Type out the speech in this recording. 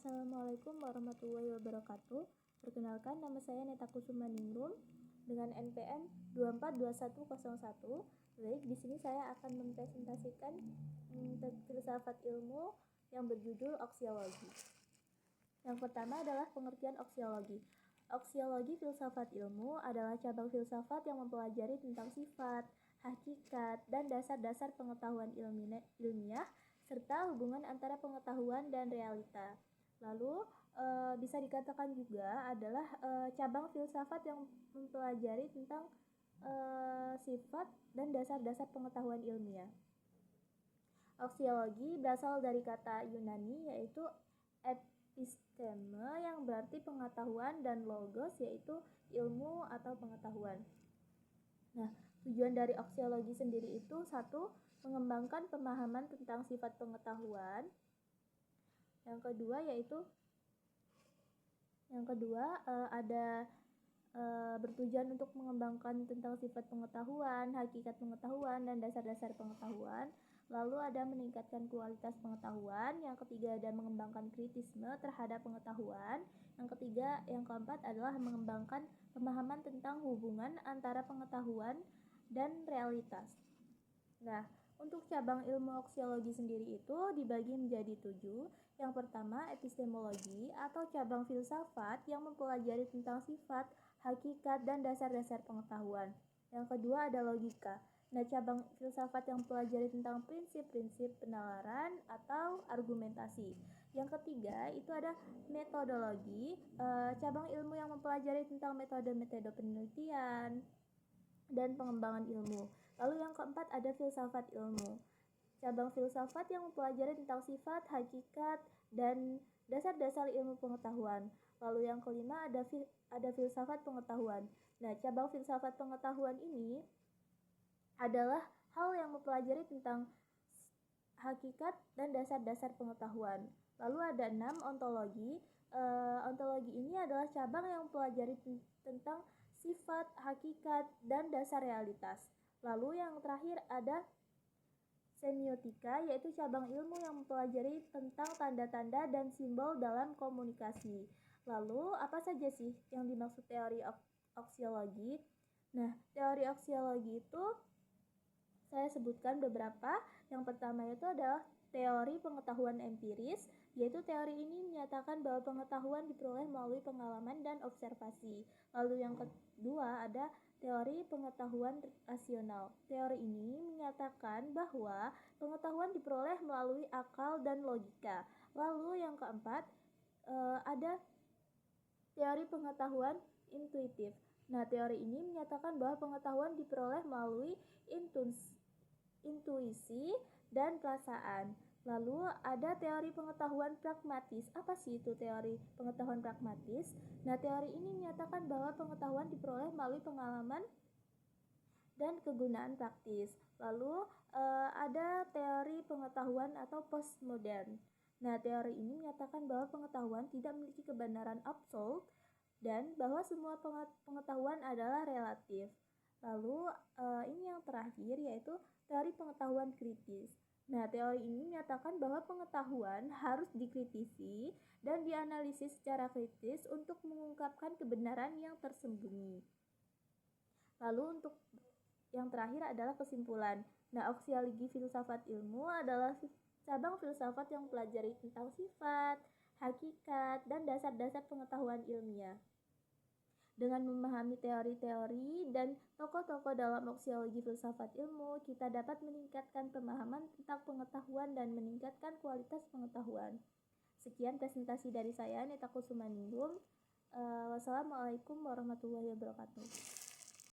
Assalamualaikum warahmatullahi wabarakatuh. Perkenalkan, nama saya Neta Kusuma Ningrum dengan NPM 242101. Baik, di sini saya akan mempresentasikan filsafat ilmu yang berjudul aksiologi. Yang pertama adalah pengertian aksiologi. Aksiologi filsafat ilmu adalah cabang filsafat yang mempelajari tentang sifat, hakikat, dan dasar-dasar pengetahuan ilmiah serta hubungan antara pengetahuan dan realita. Lalu bisa dikatakan juga adalah cabang filsafat yang mempelajari tentang sifat dan dasar-dasar pengetahuan ilmiah. Aksiologi berasal dari kata Yunani yaitu episteme yang berarti pengetahuan dan logos yaitu ilmu atau pengetahuan. Nah, tujuan dari aksiologi sendiri itu satu, mengembangkan pemahaman tentang sifat pengetahuan. Yang kedua ada bertujuan untuk mengembangkan tentang sifat pengetahuan, hakikat pengetahuan, dan dasar-dasar pengetahuan. Lalu ada meningkatkan kualitas pengetahuan. Yang ketiga ada mengembangkan kritisme terhadap pengetahuan. Yang keempat adalah mengembangkan pemahaman tentang hubungan antara pengetahuan dan realitas. Nah, untuk cabang ilmu aksiologi sendiri itu dibagi menjadi 7. Yang pertama, epistemologi atau cabang filsafat yang mempelajari tentang sifat, hakikat, dan dasar-dasar pengetahuan. Yang kedua ada logika. Nah, cabang filsafat yang mempelajari tentang prinsip-prinsip penalaran atau argumentasi. Yang ketiga itu ada metodologi, cabang ilmu yang mempelajari tentang metode-metode penelitian dan pengembangan ilmu. Lalu yang keempat ada filsafat ilmu. Cabang filsafat yang mempelajari tentang sifat, hakikat, dan dasar-dasar ilmu pengetahuan. Lalu yang kelima ada filsafat pengetahuan. Nah, cabang filsafat pengetahuan ini adalah hal yang mempelajari tentang hakikat dan dasar-dasar pengetahuan. Lalu ada 6 ontologi. Ontologi ini adalah cabang yang mempelajari tentang sifat, hakikat, dan dasar realitas. Lalu yang terakhir ada semiotika, yaitu cabang ilmu yang mempelajari tentang tanda-tanda dan simbol dalam komunikasi. Lalu apa saja sih yang dimaksud teori aksiologi? Nah, teori aksiologi itu saya sebutkan beberapa. Yang pertama itu adalah teori pengetahuan empiris, yaitu teori ini menyatakan bahwa pengetahuan diperoleh melalui pengalaman dan observasi. Lalu yang kedua ada teori pengetahuan rasional. Teori ini menyatakan bahwa pengetahuan diperoleh melalui akal dan logika. Lalu yang keempat ada teori pengetahuan intuitif. Nah, teori ini menyatakan bahwa pengetahuan diperoleh melalui intuisi dan perasaan. Lalu ada teori pengetahuan pragmatis. Apa sih itu teori pengetahuan pragmatis? Nah, teori ini menyatakan bahwa pengetahuan diperoleh melalui pengalaman dan kegunaan praktis. Lalu ada teori pengetahuan atau postmodern. Nah, teori ini menyatakan bahwa pengetahuan tidak memiliki kebenaran absolut dan bahwa semua pengetahuan adalah relatif. Lalu ini yang terakhir yaitu teori pengetahuan kritis. Nah, teori ini menyatakan bahwa pengetahuan harus dikritisi dan dianalisis secara kritis untuk mengungkapkan kebenaran yang tersembunyi. Lalu untuk yang terakhir adalah kesimpulan. Nah, aksiologi filsafat ilmu adalah cabang filsafat yang mempelajari tentang sifat, hakikat, dan dasar-dasar pengetahuan ilmiah. Dengan memahami teori-teori dan tokoh-tokoh dalam aksiologi filsafat ilmu, kita dapat meningkatkan pemahaman tentang pengetahuan dan meningkatkan kualitas pengetahuan. Sekian presentasi dari saya, Neta Kusuma Ningrum. Wassalamualaikum warahmatullahi wabarakatuh.